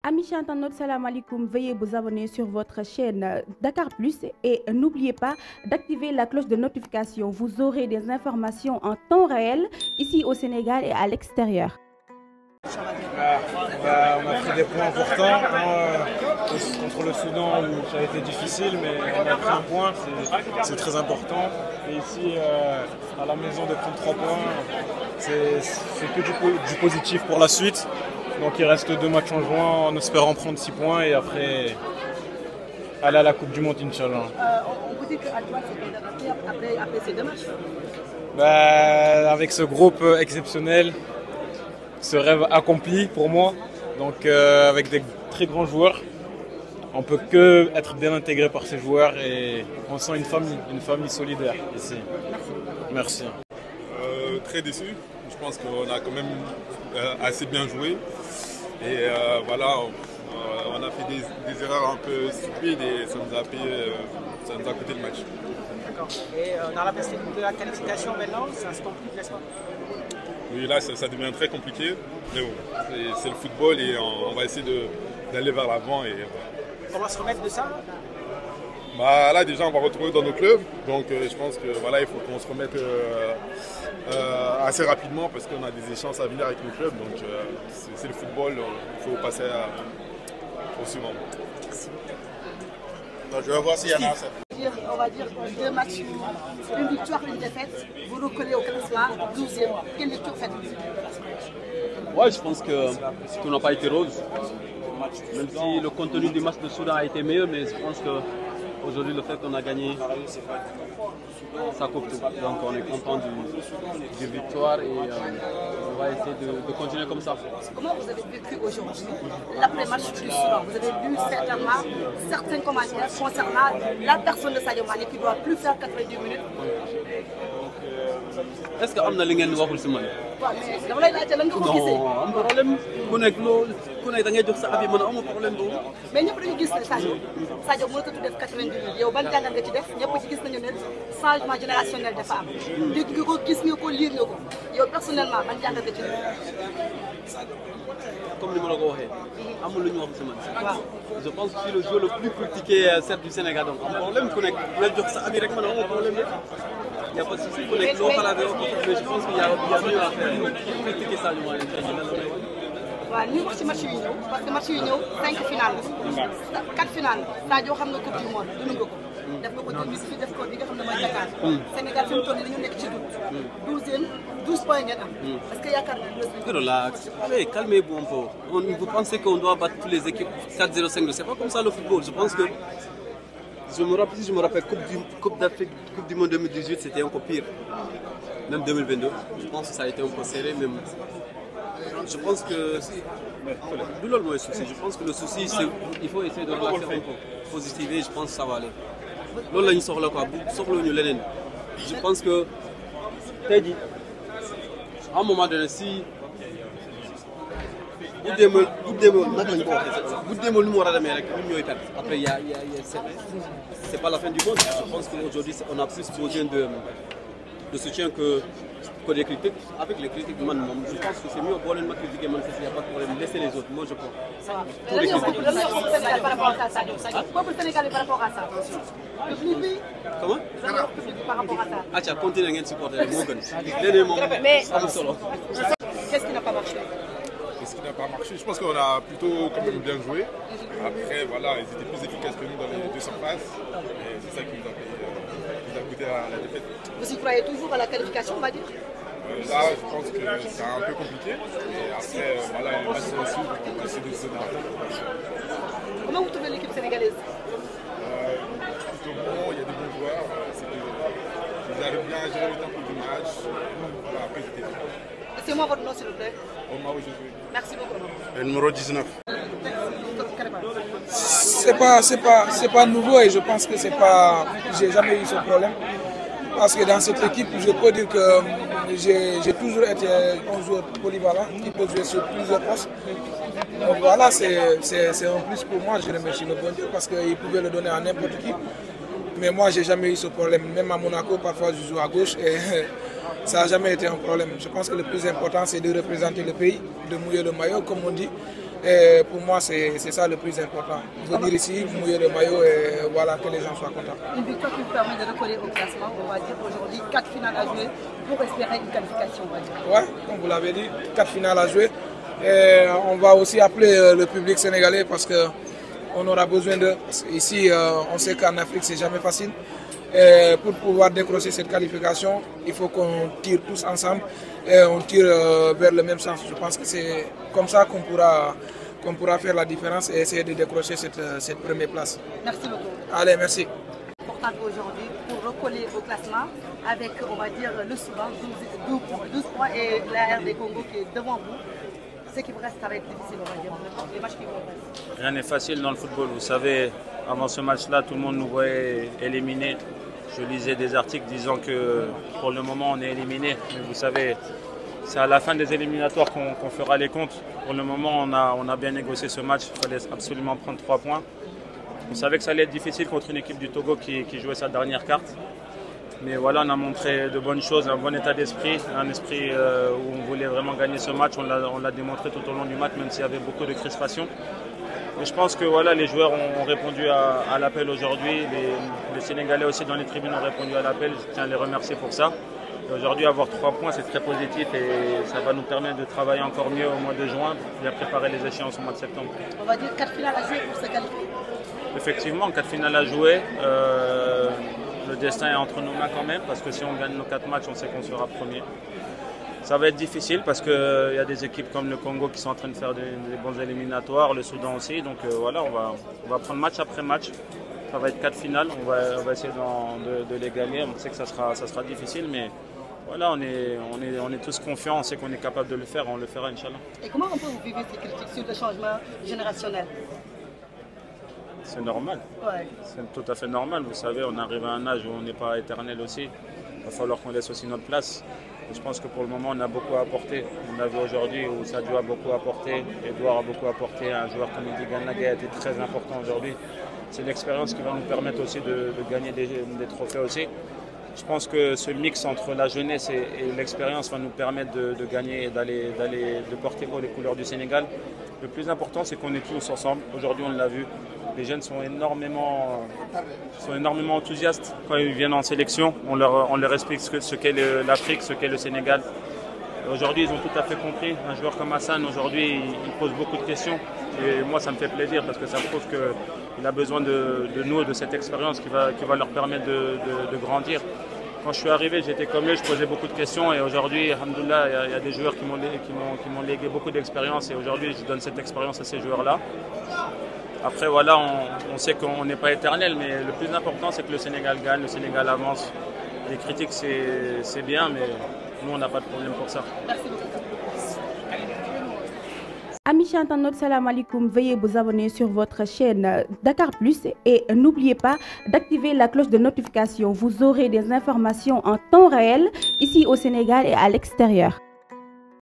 Amis internautes, salam alaikum. Veuillez vous abonner sur votre chaîne Dakar Plus et n'oubliez pas d'activer la cloche de notification. Vous aurez des informations en temps réel ici au Sénégal et à l'extérieur. On a pris des points importants contre le Soudan où ça a été difficile, mais on a pris un point, c'est très important. Et ici, à la maison, de prendre 3 points, c'est que du positif pour la suite. Donc il reste 2 matchs en juin en espérant prendre 6 points et après aller à la Coupe du Monde, Inch'Allah. On peut dire qu'à toi, c'est après ces 2 matchs. Avec ce groupe exceptionnel, ce rêve accompli pour moi, donc avec des très grands joueurs, on peut que être bien intégré par ces joueurs et on sent une famille solidaire ici. Merci. Très déçu. Je pense qu'on a quand même assez bien joué et voilà, on a fait des erreurs un peu stupides et ça nous a payé, ça nous a coûté le match. D'accord. Et dans la perspective de la qualification maintenant, ça se complique, n'est-ce pas? Oui, là ça devient très compliqué, mais bon, c'est le football et on va essayer d'aller vers l'avant. Et comment se remettre de ça? Là déjà on va retrouver dans nos clubs, donc je pense que voilà, il faut qu'on se remette assez rapidement parce qu'on a des échéances à venir avec nos clubs, donc c'est le football, il faut passer au suivant. Non, je vais voir s'il y en a. On va dire 2 matchs, une victoire, une défaite. Vous recollez au classement, 12e. Quelle lecture faites-vous? Ouais, je pense que tout n'a pas été rose. Même si le contenu du match de Soudan a été meilleur, mais je pense que aujourd'hui, le fait qu'on a gagné, ça coupe tout. Donc on est content du victoire et on va essayer de continuer comme ça. Comment vous avez vécu aujourd'hui l'après-match du Soudan? Vous avez lu certainement certains commentaires concernant la personne de Sadio Mané qui ne doit plus faire 90 minutes. Est-ce que Amna Lingen waxul si man? Mais dama lay laajte lan nga ko gisee. Non, am problème ku nekk loolu ku nekk da ngay jox sa avis man amul problème boobu. Mais ñëpp dañu gis ne Sadio mënatu def 90 minutes yow ban jàngat nga ci def ñëpp ci gis nañu ne changement générationnel dafa am. dégg nga ko gis nga ko lire nga ko yow personnellement ban jàngat nga ci def. Comme ni ma la ko waxee amul lu ñu wax si man. Je pense que je suis le joueur le plus critiqué certes du Sénégal, donc am problème ku nekk nga jox sa avis rek man amul problème rek. Il n'y a pas de souci, mais je pense qu'il y a mieux à faire. Critiquer ça, du moins. waaw ñu wax ci match yi ñëw parce que match yi ñëw 5 finales la 4 finales Sadio xam nga coupe du monde dund nga ko. def nga ko tamit fii def ko li nga xam ne mooy Dakar. Sénégal fi mu toll nii dañu nekk ci doute. 12 points ngeen am. Est-ce que yaakaar nga relax. Allez, calmez-vous un peu. Vous pensez qu'on doit battre toutes les équipes 4-0-5? C'est pas comme ça le football. Je pense que. Je me rappelle Coupe d'Afrique, Coupe du Monde 2018, c'était un peu pire. Même 2022. Je pense que ça a été un peu serré, même. Je pense que. Je pense que le souci, c'est qu'il faut essayer de relaxer un peu. Positiver, je pense que ça va aller. Là, il sort là quoi. Je pense que. À un moment donné, si. Après, c'est pas la fin du monde. Je pense qu'aujourd'hui, on a plus besoin de soutien que des critiques. Avec les critiques, je pense que c'est mieux pour ne pas critiquer, il n'y a pas de problème. Laissez les autres, moi je crois. Tous les critiques. Par rapport à ça. Pourquoi le Sénégal par rapport à ça? Comment? Par rapport à ça. Ah tiens, continuez à supporter Morgan. Mais qu'est-ce qui n'a pas marché? Qu'est-ce qui n'a pas marché? Je pense qu'on a plutôt quand même bien joué. Après, voilà, ils étaient plus efficaces que nous dans les 2 surfaces. Et c'est ça qui nous a coûté la défaite. Vous y croyez toujours à la qualification, on va dire? Là, je pense que c'est un peu compliqué. Et après, voilà, les matchs sont aussi pour essayer de se donner. Comment vous trouvez l'équipe sénégalaise? Plutôt bon, il y a des bons joueurs. Ils arrivent bien à gérer le tempo du match. Voilà, après, c'était bien. C'est moi votre nom, s'il vous plaît. Omar Oujoué. Merci beaucoup. Le numéro 19. C'est pas nouveau et je pense que c'est pas. J'ai jamais eu ce problème. Parce que dans cette équipe, je peux dire que j'ai toujours été un joueur polyvalent qui peut jouer sur plusieurs postes. Donc voilà, c'est un plus pour moi. Je remercie le bon Dieu parce qu'il pouvait le donner à n'importe qui. Mais moi, j'ai jamais eu ce problème. Même à Monaco, parfois, je joue à gauche et ça n'a jamais été un problème. Je pense que le plus important, c'est de représenter le pays, de mouiller le maillot, comme on dit. Et pour moi, c'est ça le plus important. Venir ici, mouiller le maillot et voilà, que les gens soient contents. Une victoire qui vous permet de recoller au classement, on va dire aujourd'hui 4 finales à jouer pour espérer une qualification, on va dire. Ouais, comme vous l'avez dit, 4 finales à jouer. Et on va aussi appeler le public sénégalais parce qu'on aura besoin de... Ici, on sait qu'en Afrique, c'est jamais facile. Et pour pouvoir décrocher cette qualification, il faut qu'on tire tous ensemble et on tire vers le même sens. Je pense que c'est comme ça qu'on pourra faire la différence et essayer de décrocher cette première place. Merci beaucoup. Allez, merci. Important aujourd'hui pour recoller au classement avec, on va dire, le Soudan, 12 points et la RD Congo qui est devant vous. Ce qui vous reste, ça va être difficile, on va dire, les matchs qui vous restent. Rien n'est facile dans le football. Vous savez, avant ce match-là, tout le monde nous voyait éliminés. Je lisais des articles disant que pour le moment, on est éliminé. Mais vous savez, c'est à la fin des éliminatoires qu'on fera les comptes. Pour le moment, on a bien négocié ce match. Il fallait absolument prendre 3 points. On savait que ça allait être difficile contre une équipe du Togo qui jouait sa dernière carte. Mais voilà, on a montré de bonnes choses, un bon état d'esprit, un esprit où on voulait vraiment gagner ce match. On l'a démontré tout au long du match, même s'il y avait beaucoup de crispation. Mais je pense que voilà, les joueurs ont répondu à l'appel aujourd'hui. Les Sénégalais aussi dans les tribunes ont répondu à l'appel. Je tiens à les remercier pour ça. Aujourd'hui, avoir 3 points, c'est très positif et ça va nous permettre de travailler encore mieux au mois de juin, bien préparer les échéances au mois de septembre. On va dire 4 finales à jouer pour se qualifier. Effectivement, 4 finales à jouer. Le destin est entre nos mains quand même, parce que si on gagne nos 4 matchs, on sait qu'on sera premier. Ça va être difficile parce qu'il y a des équipes comme le Congo qui sont en train de faire des bons éliminatoires, le Soudan aussi. Donc voilà, on va prendre match après match. Ça va être 4 finales, on va essayer de les gagner. On sait que ça sera difficile, mais voilà, on est tous confiants, on sait qu'on est capable de le faire, on le fera, Inch'Allah. Et comment on peut vous vivre ces critiques sur le changement générationnel? C'est normal, Ouais. c'est tout à fait normal. Vous savez, on arrive à un âge où on n'est pas éternel aussi. Il va falloir qu'on laisse aussi notre place. Et je pense que pour le moment, on a beaucoup à apporter. On a vu aujourd'hui où Sadio a beaucoup apporté, Edouard a beaucoup apporté. Un joueur comme Idi Ganagay a été très important aujourd'hui. C'est l'expérience qui va nous permettre aussi de gagner des trophées aussi. Je pense que ce mix entre la jeunesse et l'expérience va nous permettre de gagner et de porter haut les couleurs du Sénégal. Le plus important, c'est qu'on est tous ensemble. Aujourd'hui, on l'a vu. Les jeunes sont énormément enthousiastes quand ils viennent en sélection. On leur explique ce qu'est l'Afrique, ce qu'est le Sénégal. Aujourd'hui, ils ont tout à fait compris. Un joueur comme Hassan, aujourd'hui, il pose beaucoup de questions. Et moi, ça me fait plaisir parce que ça prouve qu'il a besoin de nous, de cette expérience qui va leur permettre de grandir. Quand je suis arrivé, j'étais comme lui, je posais beaucoup de questions. Et aujourd'hui, alhamdoulilah, il y a des joueurs qui m'ont légué beaucoup d'expérience. Et aujourd'hui, je donne cette expérience à ces joueurs-là. Après, voilà, on sait qu'on n'est pas éternel, mais le plus important, c'est que le Sénégal gagne, le Sénégal avance. Les critiques, c'est bien, mais nous, on n'a pas de problème pour ça. Amis internautes, salam alaikum. Veuillez vous abonner sur votre chaîne Dakar Plus et n'oubliez pas d'activer la cloche de notification. Vous aurez des informations en temps réel ici au Sénégal et à l'extérieur.